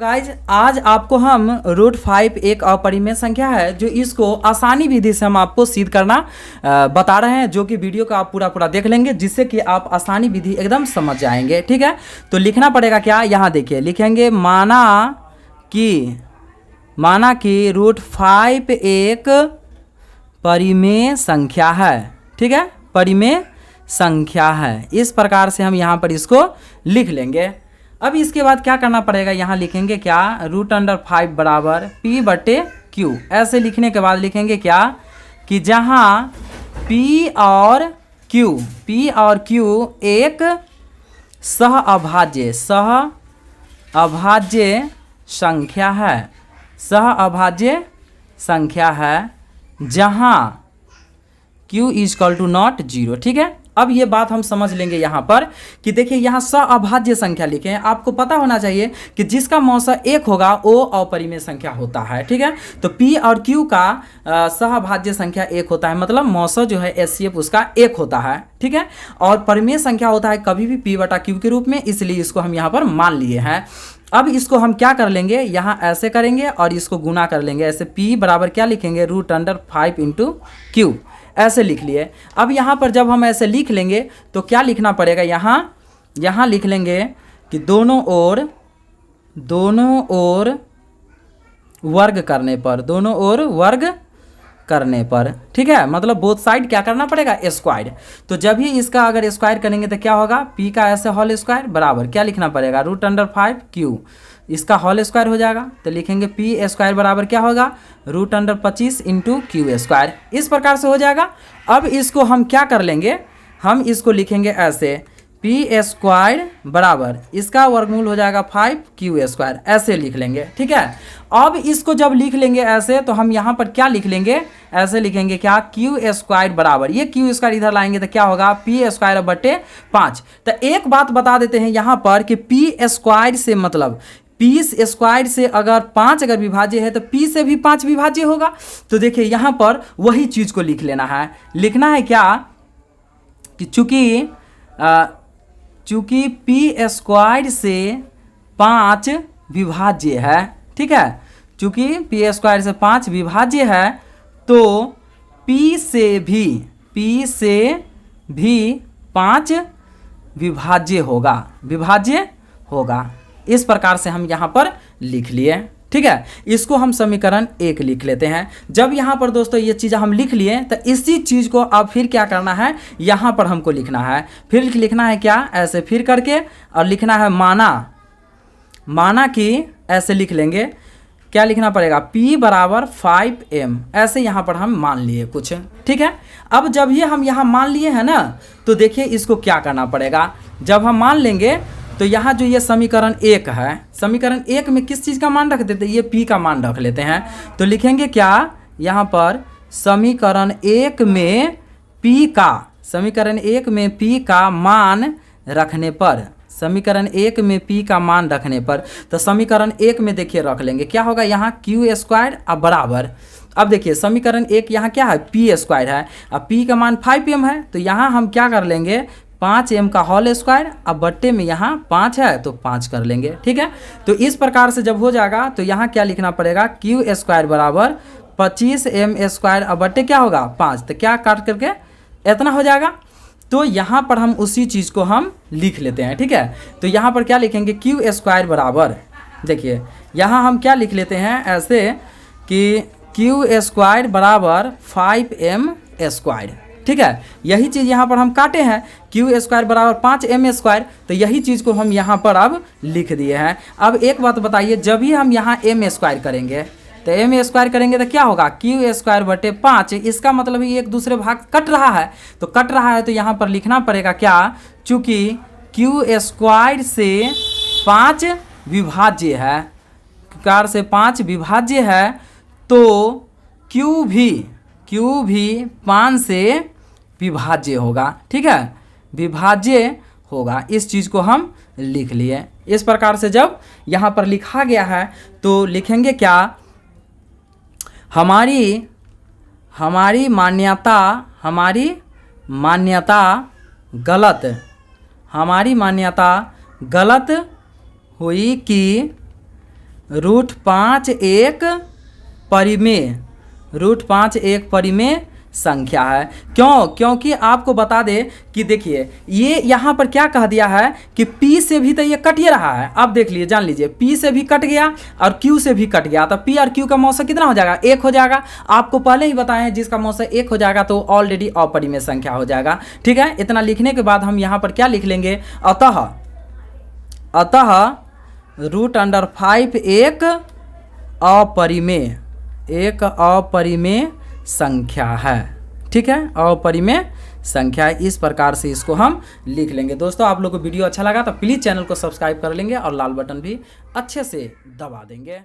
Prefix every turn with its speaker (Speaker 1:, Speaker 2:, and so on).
Speaker 1: Guys आज आपको हम √5 एक अपरिमेय संख्या है जो इसको आसानी विधि से हम आपको सिद्ध करना बता रहे हैं, जो कि वीडियो का आप पूरा देख लेंगे जिससे कि आप आसानी विधि एकदम समझ जाएंगे। ठीक है, तो लिखना पड़ेगा क्या, यहाँ देखिए लिखेंगे माना कि √5 एक परिमेय संख्या है। ठीक है, परिमेय संख्या है। इस प्रकार से हम यहाँ पर इसको लिख लेंगे। अब इसके बाद क्या करना पड़ेगा, यहाँ लिखेंगे क्या, √5 बराबर P/Q। ऐसे लिखने के बाद लिखेंगे क्या कि जहाँ P और Q एक सहअभाज्य संख्या है जहाँ Q = 0। ठीक है, अब ये बात हम समझ लेंगे यहाँ पर कि देखिए यहाँ सहअभाज्य संख्या लिखे हैं। आपको पता होना चाहिए कि जिसका मौसा 1 होगा वो अपरिमेय संख्या होता है। ठीक है, तो P और Q का सहअभाज्य संख्या 1 होता है, मतलब मौसा जो है HCF उसका 1 होता है। ठीक है, और परिमेय संख्या होता है कभी भी P/Q के रूप में, इसलिए इसको हम यहाँ पर मान लिए हैं। अब इसको हम क्या कर लेंगे, यहाँ ऐसे करेंगे और इसको गुना कर लेंगे। ऐसे P बराबर क्या लिखेंगे, √5 × Q, ऐसे लिख लिए। अब यहाँ पर जब हम ऐसे लिख लेंगे तो क्या लिखना पड़ेगा, यहाँ लिख लेंगे कि दोनों ओर वर्ग करने पर, ठीक है, मतलब बोथ साइड क्या करना पड़ेगा, स्क्वायर। तो जब ही इसका अगर स्क्वायर करेंगे तो क्या होगा, P का ऐसे होल स्क्वायर बराबर क्या लिखना पड़ेगा, √5 Q, इसका होल स्क्वायर हो जाएगा। तो लिखेंगे P² बराबर क्या होगा, √25 × Q²। इस प्रकार से हो जाएगा। अब इसको हम क्या कर लेंगे, हम इसको लिखेंगे ऐसे P² बराबर इसका वर्गमूल हो जाएगा 5Q², ऐसे लिख लेंगे। ठीक है, अब इसको जब लिख लेंगे ऐसे तो हम यहाँ पर क्या लिख लेंगे, ऐसे लिखेंगे क्या, Q² बराबर, ये Q² इधर लाएंगे तो क्या होगा, P²/5। तो एक बात बता देते हैं यहाँ पर कि P² से मतलब P² से अगर 5 अगर विभाज्य है तो P से भी 5 विभाज्य होगा। तो देखिए यहाँ पर वही चीज़ को लिख लेना है। लिखना है क्या कि चूँकि P² से 5 विभाज्य है, ठीक है, चूँकि P² से 5 विभाज्य है तो P से भी 5 विभाज्य होगा। इस प्रकार से हम यहाँ पर लिख लिए। ठीक है, इसको हम समीकरण 1 लिख लेते हैं। जब यहाँ पर दोस्तों ये चीज़ हम लिख लिए तो इसी चीज़ को अब फिर क्या करना है, यहाँ पर हमको लिखना है। फिर लिखना है क्या, ऐसे फिर करके, और लिखना है माना कि, ऐसे लिख लेंगे, क्या लिखना पड़ेगा, P बराबर 5M, ऐसे यहाँ पर हम मान लिए कुछ। ठीक है, अब जब ये हम यहाँ मान लिए हैं ना, तो देखिए इसको क्या करना पड़ेगा। जब हम मान लेंगे तो यहाँ जो ये समीकरण 1 है, समीकरण 1 में किस चीज़ का मान रख देते हैं, ये P का मान रख लेते हैं। तो लिखेंगे क्या, यहाँ पर समीकरण 1 में P का मान रखने पर, तो समीकरण 1 में देखिए रख लेंगे क्या होगा, यहाँ Q² अब बराबर, अब देखिए समीकरण 1 यहाँ क्या है, P² है, अब P का मान 5M है, तो यहाँ हम क्या कर लेंगे, 5M का होल स्क्वायर, अब बट्टे में यहाँ 5 है तो 5 कर लेंगे। ठीक है, तो इस प्रकार से जब हो जाएगा तो यहाँ क्या लिखना पड़ेगा, Q² बराबर 25M², अब बट्टे क्या होगा 5, तो क्या काट करके इतना हो जाएगा। तो यहाँ पर हम उसी चीज़ को हम लिख लेते हैं। ठीक है, तो यहाँ पर क्या लिखेंगे, Q² बराबर, देखिए यहाँ हम क्या लिख लेते हैं ऐसे कि Q² बराबर 5M²। ठीक है, यही चीज़ यहाँ पर हम काटे हैं, Q² बराबर 5M², तो यही चीज़ को हम यहाँ पर अब लिख दिए हैं। अब एक बात बताइए, जब भी हम यहाँ M² करेंगे तो M² करेंगे तो क्या होगा, Q²/5, इसका मतलब ही एक दूसरे भाग कट रहा है, तो यहाँ पर लिखना पड़ेगा क्या, चूँकि Q² से 5 विभाज्य है, तो Q भी 5 से विभाज्य होगा। ठीक है, विभाज्य होगा, इस चीज़ को हम लिख लिए। इस प्रकार से जब यहाँ पर लिखा गया है तो लिखेंगे क्या, हमारी मान्यता गलत हुई कि √5 एक परिमेय, √5 एक परिमेय संख्या है। क्यों? क्योंकि आपको बता दे कि देखिए ये यहाँ पर क्या कह दिया है कि P से भी तो ये कट ही रहा है। अब देख लीजिए, जान लीजिए, P से भी कट गया और Q से भी कट गया, तो P और Q का मौसा कितना हो जाएगा? 1 हो जाएगा। आपको पहले ही बताए हैं जिसका मौसा 1 हो जाएगा तो ऑलरेडी अपरिमेय संख्या हो जाएगा। ठीक है, इतना लिखने के बाद हम यहाँ पर क्या लिख लेंगे? अतः √5 एक अपरिमेय संख्या है। ठीक है, अपरिमेय संख्या है। इस प्रकार से इसको हम लिख लेंगे। दोस्तों, आप लोग को वीडियो अच्छा लगा तो प्लीज़ चैनल को सब्सक्राइब कर लेंगे और लाल बटन भी अच्छे से दबा देंगे।